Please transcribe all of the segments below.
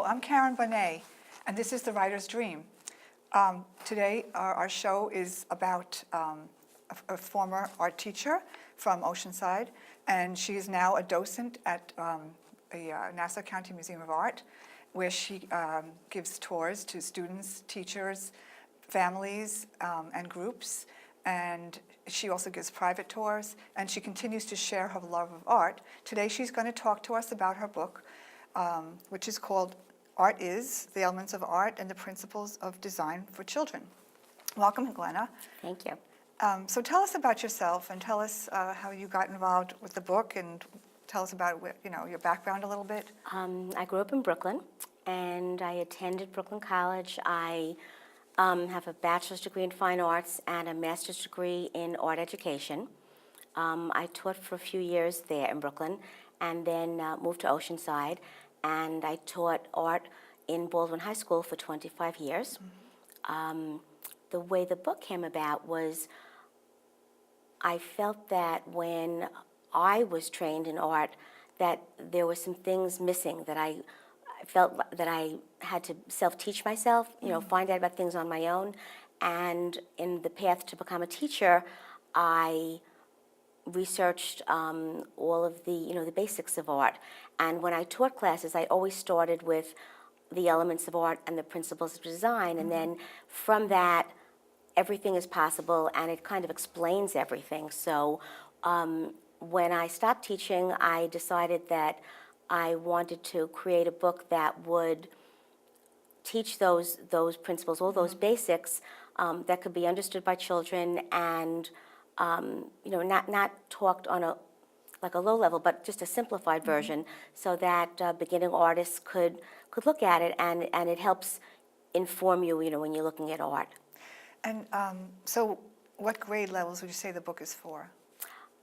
I'm Karen Bonet, and this is The Writer's Dream. Today, our show is about a former art teacher from Oceanside, and she is now a docent at Nassau County Museum of Art, where she gives tours to students, teachers, families, and groups. And she also gives private tours, and she continues to share her love of art. Today, she's going to talk to us about her book, which is called Art Is, The Elements of Art and the Principles of Design for Children. Welcome, Glenna. Thank you. So tell us about yourself and tell us how you got involved with the book, and tell us about your background a little bit. I grew up in Brooklyn, and I attended Brooklyn College. I have a bachelor's degree in fine arts and a master's degree in art education. I taught for a few years there in Brooklyn, and then moved to Oceanside, and I taught art in Baldwin High School for 25 years. Mm-hmm. The way the book came about was I felt that when I was trained in art, that there were some things missing, that I felt that I had to self-teach myself, find out about things on my own. And in the path to become a teacher, I researched all of the basics of art. And when I taught classes, I always started with the elements of art and the principles of design. And then from that, everything is possible, and it kind of explains everything. So when I stopped teaching, I decided that I wanted to create a book that would teach those principles, all those basics that could be understood by children, and not talked on a low level, but just a simplified version, so that beginning artists could look at it, and it helps inform you, when you're looking at art. And so what grade levels would you say the book is for?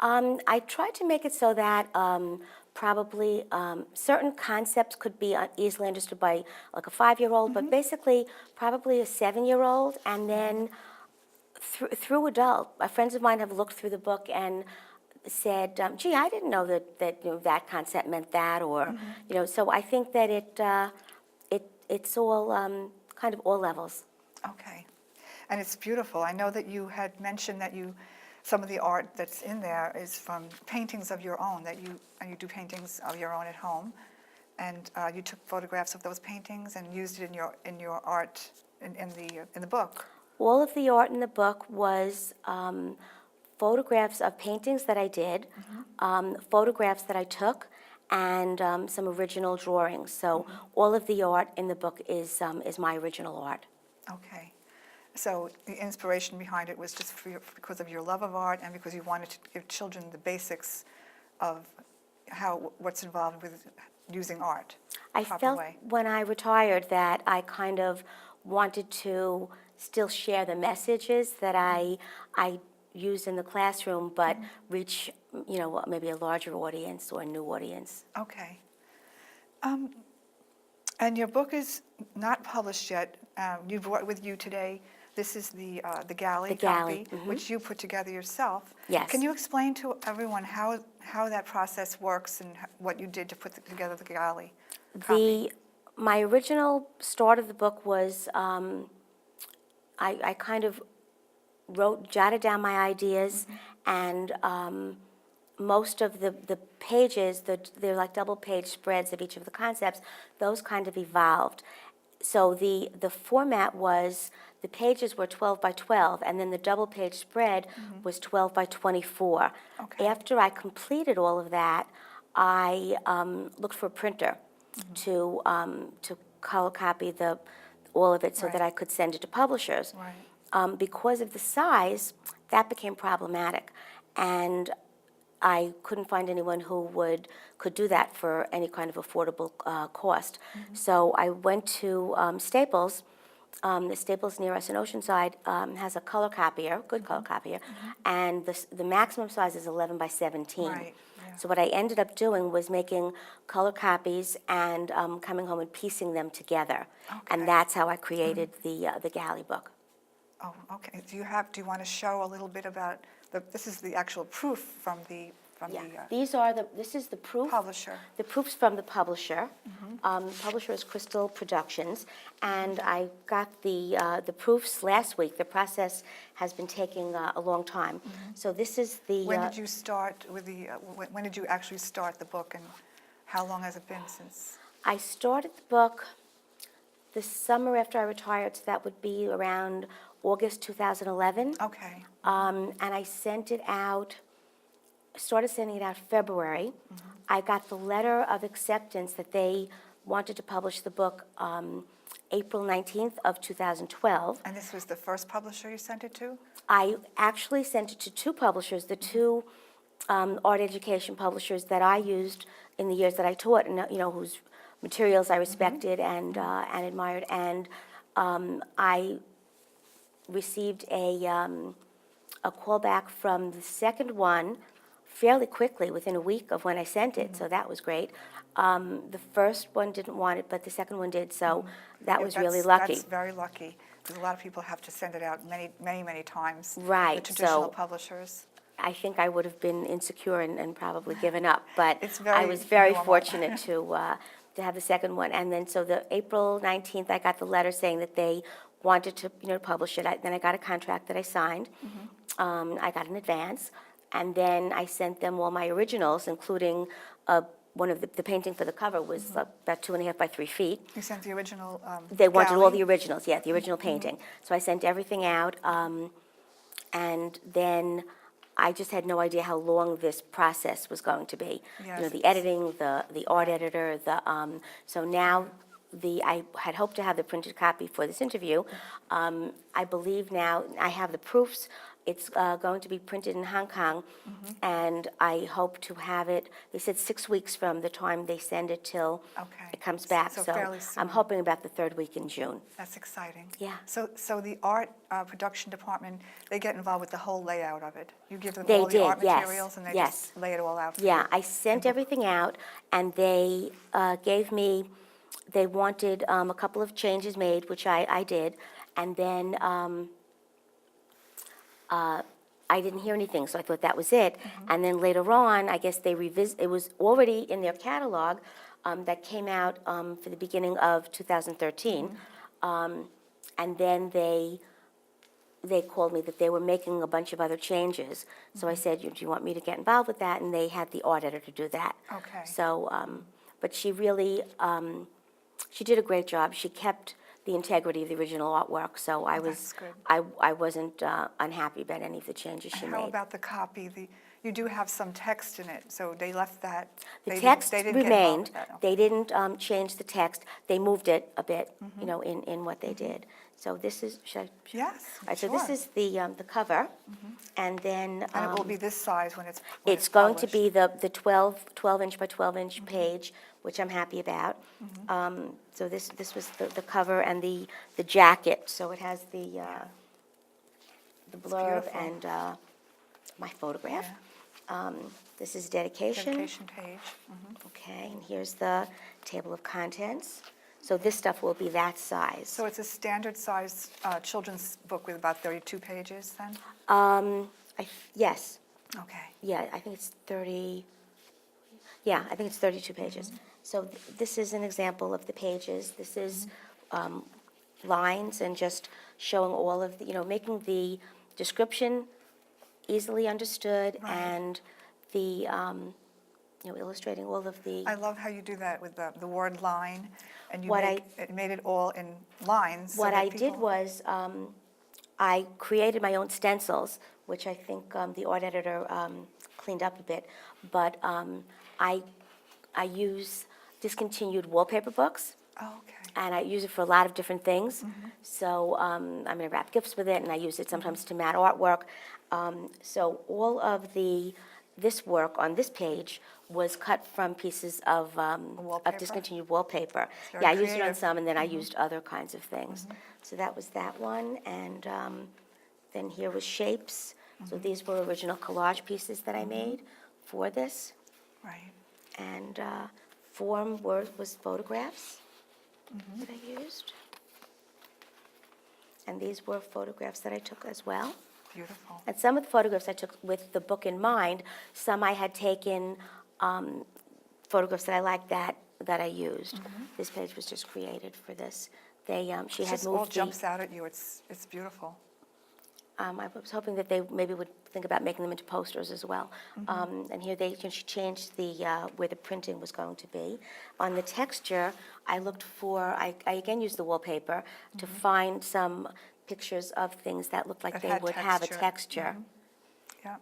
I tried to make it so that probably certain concepts could be easily understood by like a 5-year-old, but basically probably a 7-year-old, and then through adult. Friends of mine have looked through the book and said, "Gee, I didn't know that concept meant that," or So I think that it's all kind of all levels. Okay, and it's beautiful. I know that you had mentioned that some of the art that's in there is from paintings of your own, and you do paintings of your own at home, and you took photographs of those paintings and used it in your art in the book. All of the art in the book was photographs of paintings that I did, photographs that I took, and some original drawings. So all of the art in the book is my original art. Okay. So the inspiration behind it was just because of your love of art, and because you wanted to give children the basics of what's involved with using art the proper way. I felt when I retired that I kind of wanted to still share the messages that I used in the classroom, but reach maybe a larger audience or a new audience. Okay. And your book is not published yet. You brought with you today. This is the Galley copy, which you put together yourself. Yes. Can you explain to everyone how that process works and what you did to put together the Galley copy? My original start of the book was I kind of jotted down my ideas, and most of the pages, they're like double-page spreads of each of the concepts, those kind of evolved. So the format was, the pages were 12 by 12, and then the double-page spread was 12 by 24. Okay. After I completed all of that, I looked for a printer to color copy all of it so that I could send it to publishers. Right. Because of the size, that became problematic, and I couldn't find anyone who could do that for any kind of affordable cost. So I went to Staples. The Staples near us in Oceanside has a color copier, good color copier, and the maximum size is 11 by 17. Right. Yeah. So what I ended up doing was making color copies and coming home and piecing them together, and that's how I created the Galley book. Oh, okay. Do you want to show a little bit about this is the actual proof from the from Yeah, the this is the proof. publisher. The proofs from the publisher. Publisher is Crystal Productions, and I got the proofs last week. The process has been taking a long time. So this is the. When did you start with the, when did you actually start the book, and how long has it been since? I started the book the summer after I retired, so that would be around August 2011. Okay. And I sent it out, started sending it out February. I got the letter of acceptance that they wanted to publish the book April 19th of 2012. And this was the first publisher you sent it to? I actually sent it to two publishers, the two art education publishers that I used in the years that I taught, and whose materials I respected and admired. And I received a call back from the second one fairly quickly, within a week of when I sent it, so that was great. The first one didn't want it, but the second one did, so that Yeah, was really lucky. That's very lucky, because a lot of people have to send it out many times. Right, The traditional so- publishers. I think I would have been insecure and probably given up, but It's I very was very normal. fortunate to have the second one. And then, so the April 19th, I got the letter saying that they wanted to, publish it. Then I got a contract that I signed. I got an advance, and then I sent them all my originals, including one of the painting for the cover was about 2.5 by 3 feet. You sent the original They wanted all Galley? the originals, yeah, the original painting. So I sent everything out, and then I just had no idea how long this process was going to be. Yes, The editing, the art editor, so now I had hoped to have the printed copy for this interview. I believe now, I have the proofs. It's going to be printed in Hong Kong, and I hope to have it, they said 6 weeks from the time they send it till Okay. it comes back. So fairly soon. I'm hoping about the third week in June. That's exciting. Yeah. So the art production department, they get involved with the whole layout of it? You give them They all the did, art yes, materials, and they yes. just lay it all out for Yeah, you? I sent everything out, and they gave me, they wanted a couple of changes made, which I did, and then I didn't hear anything, so I thought that was it. And then later on, I guess they it was already in their catalog that came out for the beginning of 2013. And then they called me that they were making a bunch of other changes. So I said, do you want me to get involved with that? And they had the art editor do that. Okay. So, but she really, she did a great job. She kept the integrity of the original artwork, so I that's good. I wasn't unhappy about any of the changes she And made. how about the copy? You do have some text in it, so they left that. The text they didn't get involved remained. with that, okay. They didn't change the text. They moved it a bit, in what they did. So this is, should I? Yes, All right, so this sure. is the cover, and then. And it will be this size when it's It's going to published. be the 12-inch by 12-inch page, which I'm happy about. So this was the cover and the jacket, so it has the blurb beautiful. and my photograph. Yeah. This is dedication. Dedication page. Okay, and here's the table of contents. So this stuff will be that size. So it's a standard size children's book with about 32 pages then? Yes. Okay. Yeah, I think it's 30, yeah, I think it's 32 pages. So this is an example of the pages. This is lines and just showing all of the, making the description easily understood Right. and the, illustrating all of the. I love how you do that with the word line, and you What made it all in lines. so What that I did people- was, I created my own stencils, which I think the art editor cleaned up a bit, but I use discontinued wallpaper books, Oh, okay. and I use it for a lot of different things. So I'm going to wrap gifts with it, and I use it sometimes to mat artwork. So all of this work on this page was cut from pieces of Wallpaper? discontinued wallpaper. very Yeah, I used it on creative. some, and then I used other kinds of things. So that was that one, and then here was shapes. So these were original collage pieces that I made for this, Right. and form was photographs that I used. And these were photographs that I took as well. Beautiful. And some of the photographs I took with the book in mind. Some I had taken photographs that I liked that I used. This page was just created for this. She It had just all moved jumps out at you. It's beautiful. I was hoping that they maybe would think about making them into posters as well. And here she changed where the printing was going to be. On the texture, I looked for, I again used the wallpaper to find some pictures of things that looked like That they had would have a texture. texture. Yeah.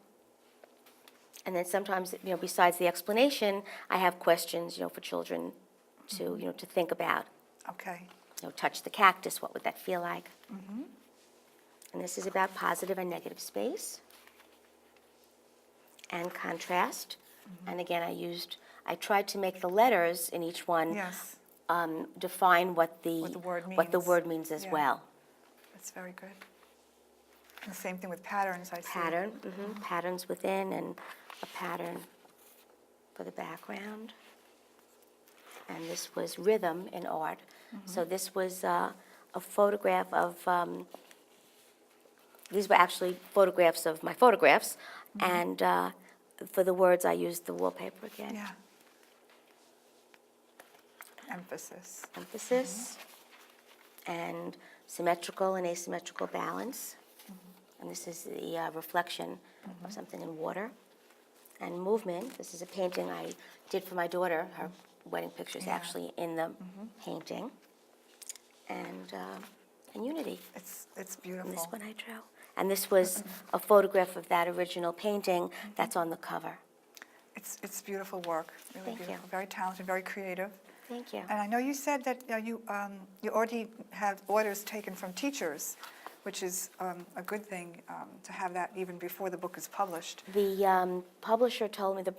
And then sometimes, besides the explanation, I have questions, for children to, to think about. Okay. Touch the cactus, what would that feel like? And this is about positive and negative space and contrast. And again, I tried to make the letters in each one Yes. define what the word means as Yeah. well. That's very good. And the same thing with patterns, I see. Patterns within and a pattern for the background. And this was rhythm in art. So this was a photograph of, these were actually photographs of my photographs. And for the words, I used the wallpaper again. Yeah. Emphasis. Emphasis and symmetrical and asymmetrical balance. And this is the reflection of something in water. And movement, this is a painting I did for my daughter. Her wedding picture is Yeah. actually in the painting. And unity. It's beautiful. And this one I drew. And this was a photograph of that original painting that's on the cover. It's beautiful work. Really Thank you. beautiful. Very talented, very creative. Thank you. And I know you said that you already have orders taken from teachers, which is a good thing to have that even before the book is published. The publisher told me, the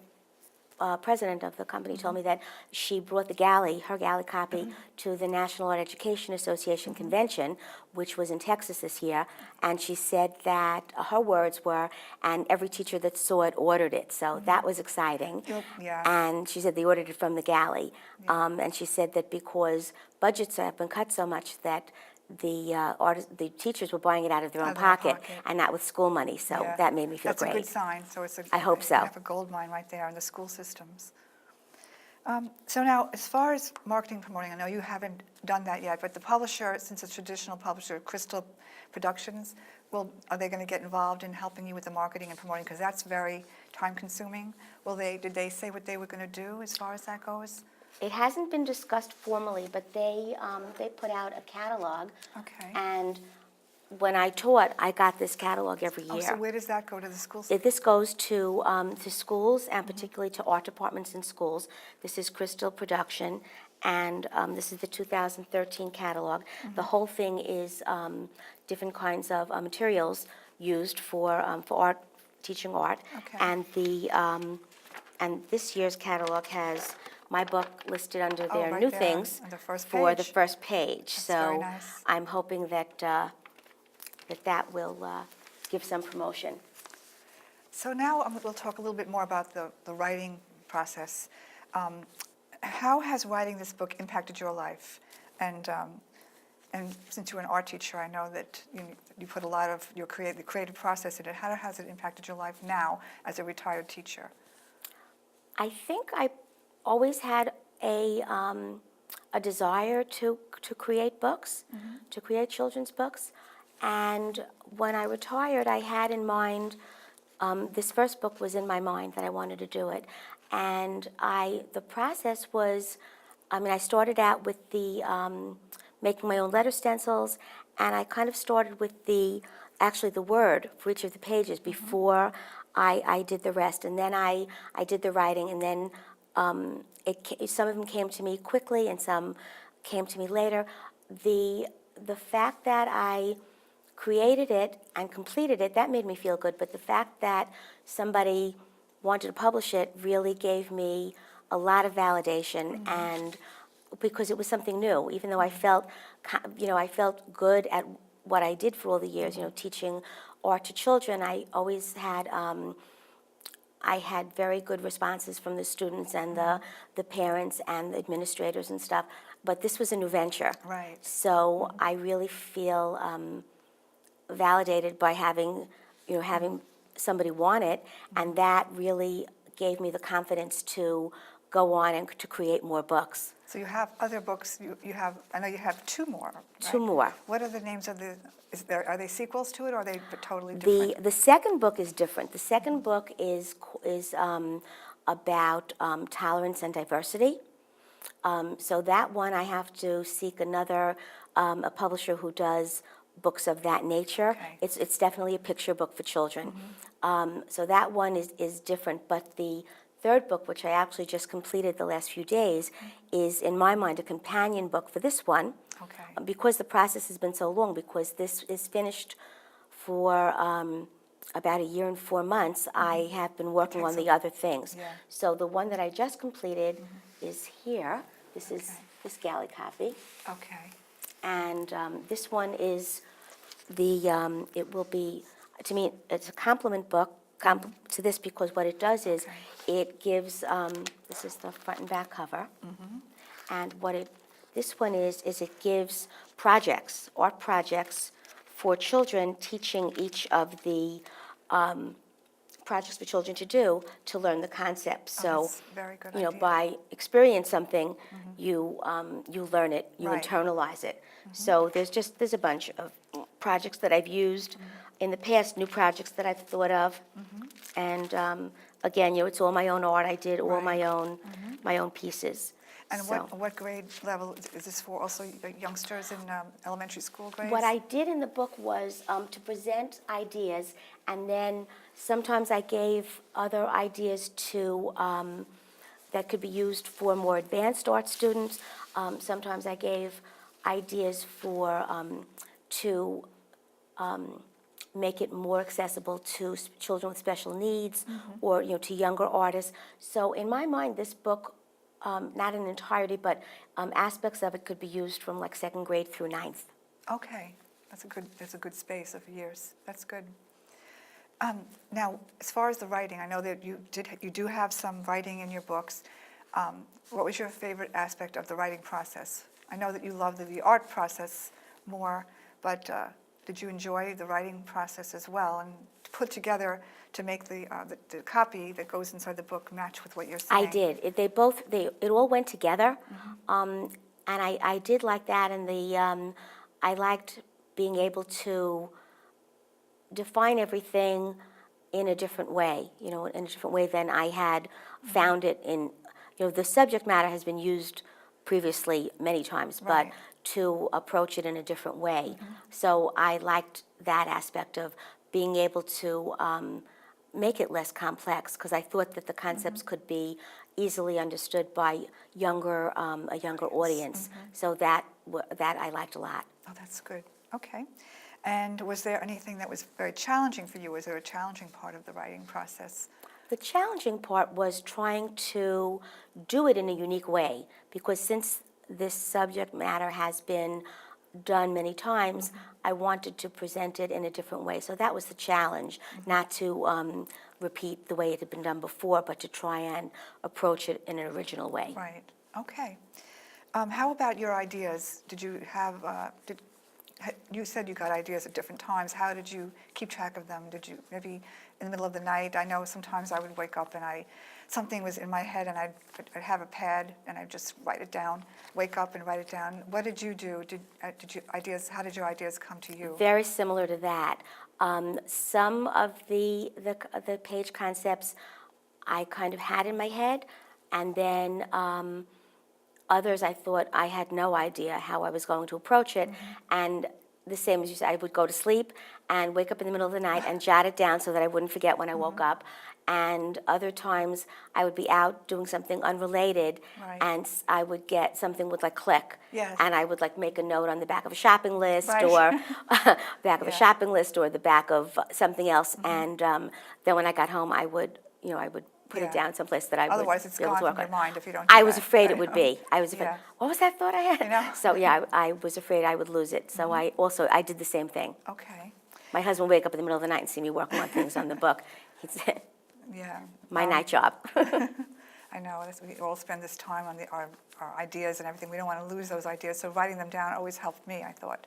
president of the company told me that she brought the Galley, her Galley copy, to the National Art Education Association convention, which was in Texas this year, and she said that her words were, and every teacher that saw it ordered it, so that was exciting. Yeah. And she said they ordered it from the Galley. And she said that because budgets have been cut so much that the teachers were buying it out of their own pocket and not with school money, so Yeah. that made me feel That's great. a good sign. So it's I hope so. You have a gold mine right there in the school systems. So now, as far as marketing promoting, I know you haven't done that yet, but the publisher, since it's a traditional publisher, Crystal Productions, are they going to get involved in helping you with the marketing and promoting? Because that's very time-consuming. Did they say what they were going to do as far as that goes? It hasn't been discussed formally, but they put out a catalog. Okay. And when I taught, I got this catalog every year. Oh, so where does that go to the schools? This goes to schools, and particularly to art departments in schools. This is Crystal Production, and this is the 2013 catalog. The whole thing is different kinds of materials used for art, teaching art. Okay. And this year's catalog has my book listed under their right new there things on the first for the page. first page. That's So very nice. I'm hoping that that will give some promotion. So now we'll talk a little bit more about the writing process. How has writing this book impacted your life? And since you're an art teacher, I know that you put a lot of the creative process in it. How has it impacted your life now as a retired teacher? I think I always had a desire to create books, to create children's books. And when I retired, I had in mind, this first book was in my mind that I wanted to do it. And the process was, I started out with the making my own letter stencils, and I kind of started with the word for each of the pages before I did the rest. And then I did the writing, and then some of them came to me quickly and some came to me later. The fact that I created it and completed it, that made me feel good, but the fact that somebody wanted to publish it really gave me a lot of validation, and because it was something new, even though I felt good at what I did for all the years, teaching art to children. I always had I had very good responses from the students and the parents and the administrators and stuff, but this was a new venture. Right. So I really feel validated by having having somebody want it, and that really gave me the confidence to go on and to create more books. So you have other books, you have, I know you have two more, right? Two more. What are the names of are they sequels to it, or are they totally different? The second book is different. The second book is about tolerance and diversity. So that one I have to seek another a publisher who does books of that nature. Okay. It's definitely a picture book for children. So that one is different, but the third book, which I actually just completed the last few days, is, in my mind, a companion book for this one. Okay. Because the process has been so long, because this is finished for about a year and 4 months, I have been working on the other things. Yeah. So the one that I just completed is here. This is Okay. this Galley copy. Okay. And this one is it will be, to me, it's a complement book to this, because what it does is it gives, this is the front and back cover. And this one is it gives projects, art projects for children, teaching each of the projects for children to do to learn the concepts. So, that's a very good idea. by experience something, you learn it, you Right. internalize it. So there's a bunch of projects that I've used in the past, new projects that I've thought of, and again, it's all my own art. I did all Right. my own pieces. And So- what grade level, is this for also youngsters in elementary school grades? What I did in the book was to present ideas, and then sometimes I gave other ideas to that could be used for more advanced art students. Sometimes I gave ideas for to make it more accessible to children with special needs, or to younger artists. So in my mind, this book, not in entirety, but aspects of it could be used from like 2nd grade through 9th. Okay, that's a good space of years. That's good. Now, as far as the writing, I know that you do have some writing in your books. What was your favorite aspect of the writing process? I know that you love the art process more, but did you enjoy the writing process as well, and put together to make the copy that goes inside the book match with what you're saying? I did. It all went together, and I did like that, and I liked being able to define everything in a different way, in a different way than I had found it in. The subject matter has been used previously many times, Right. but to approach it in a different way. So I liked that aspect of being able to make it less complex, because I thought that the concepts could be easily understood by a younger audience. So that I liked a lot. Oh, that's good. Okay. And was there anything that was very challenging for you? Was there a challenging part of the writing process? The challenging part was trying to do it in a unique way, because since this subject matter has been done many times, I wanted to present it in a different way. So that was the challenge, not to repeat the way it had been done before, but to try and approach it in an original way. Right. Okay. How about your ideas? Did you have, you said you got ideas at different times. How did you keep track of them? Did you maybe in the middle of the night? I know sometimes I would wake up and something was in my head, and I'd have a pad and I'd just write it down, wake up and write it down. What did you do? How did your ideas come to you? Very similar to that. Some of the page concepts I kind of had in my head, and then others I thought I had no idea how I was going to approach it. And the same as you said, I would go to sleep and wake up in the middle of the night and jot it down so that I wouldn't forget when I woke up. And other times I would be out doing something unrelated, Right. and I would get something would click. Yes. And I would make a note on the back of a shopping list, Right. or back of a Yeah. shopping list, or the back of something else. And then when I got home, I would put Yeah. it down someplace that I Otherwise, would it's be able gone to work from your on. mind if you don't do I was that. afraid it would be. I was afraid. Yeah. What was that thought I had? You know? So yeah, I was afraid I would lose it. So I did the same thing. Okay. My husband would wake up in the middle of the night and see me working on things on the book. He'd say, Yeah. my night job. I know, we all spend this time on our ideas and everything. We don't want to lose those ideas, so writing them down always helped me, I thought.